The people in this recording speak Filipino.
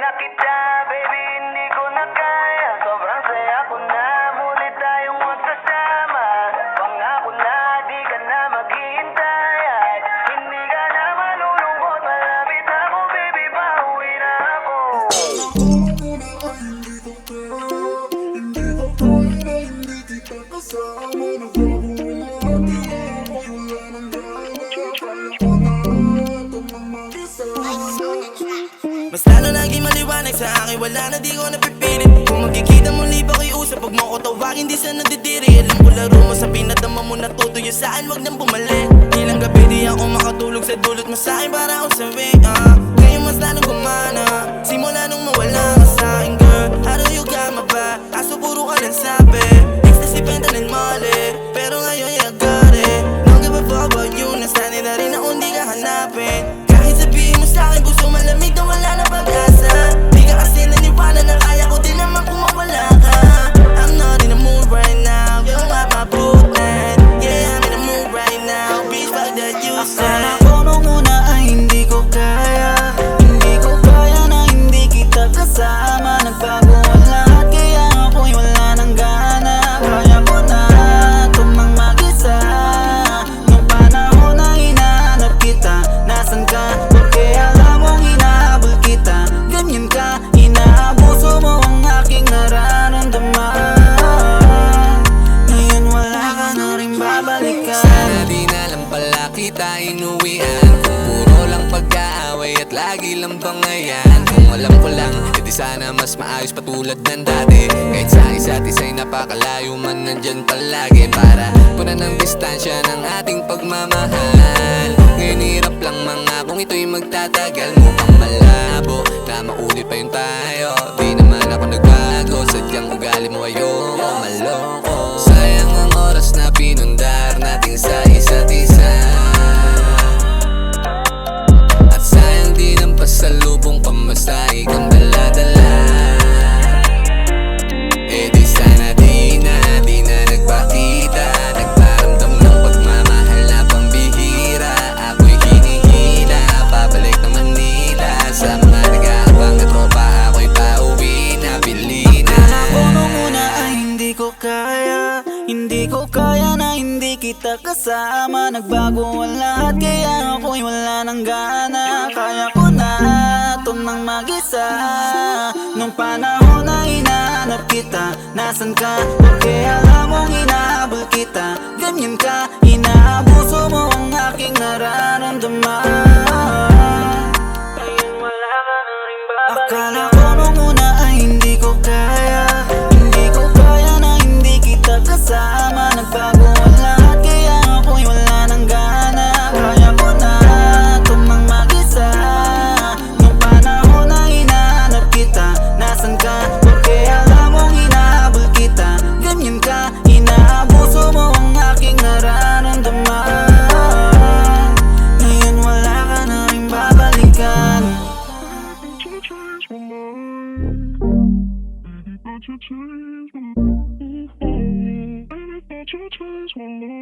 na kita, baby, hindi ko na kaya. Sobrang saya ko na, muli tayong magsasama. Pangako na, di ka na maghihintay. At hindi ka na malulungkot, malapit ako, baby, pauwi na ako. Mas lalo lagi maliwanag sa akin, wala na di ko napipilit. Kung magkikita muli ba kayo usap, pag mo ko tawagin di sa nadidiri. Alam ko laro mo sa pinadama mo na tutuyo saan, wag nang bumalik. Ilang gabi di ako makatulog sa dulot mo sa'kin para ako sabi ngayon mas lalong gumana, simula nung mawala ka sa'kin girl. How do you got my back? Kaso puro ka lang sabi, ecstasy, fentanyl, molly. Pero ngayon I got it, don't give a fuck about you. Nasanay na rin ako hindi ka hanapin. Kahit sabihin mo sa'kin puso malamig na wala na pag-asa. Di ka kasi naniwala na kaya ko din naman kung mawala ka. I'm not in the mood right now, you got my Brooklyn. Yeah, I'm in the mood right now, bitch, fuck that you said. Akala ko nung una ay hindi ko kaya, hindi ko kaya na hindi kita kasama. Nagbago ang lahat kaya ako'y wala nang gana. Kaya ko na tumang mag-isa. Nung panahon na hinahanap kita, nasan ka? Porque alam mong hinahabol kita. Ganyan ka, inaabuso mo ang aking nararamdaman. Ngayon wala ka na rin babalikan. Sana di na lang pala kita inuwian. Kung puro lang pag-aaway at lagi lang bangayan. Kung alam ko lang, edi sana mas maayos patulad ng dati. Kahit sa isa't isa'y napakalayo man, nandyan palagi para punan ng distansya ng ating pagmamahal. Ngayon hirap lang mga kung ito'y magtatagal. Mukhang malabo na maulit pa yung tayo. Di naman ako nagbago, sadyang ugali mo ayoko maloko. Sayang ang oras na pinundar natin sa isa't isa. At sayang din ang pasalubong pamasahe kang dala-dala. Eh di sana di na nagpakita. Nagparamdam ng pagmamahal na pambihira. Ako'y hinihila, pabalik ng Manila. Sa mga nag-aabang na tropa, ako'y pauwi na Pilina. Akala ko nung una ay hindi ko kaya, hindi ko kaya na hindi kita kasama. Nagbago ang lahat kaya ako'y wala nang gana. Kaya ko na tumang mag-isa. Nung panahon na hinahanap kita, nasan ka? Porque alam mong hinahabol kita. Ganyan ka, inaabuso mo ang aking nararamdaman. Ngayon wala ka na rin babalikan. Akala ko nung una ay hindi ko kaya, hindi ko kaya na hindi kita kasama. Nagbago ang lahat kaya ako'y wala nang gana. Kaya ko na tumang mag-isa. Nung panahon na hinahanap kita, nasan ka? Porque alam mong hinahabol kita. Ganyan ka, inaabuso mo ang aking nararamdaman. Ngayon wala ka na rin babalikan. Change my mind.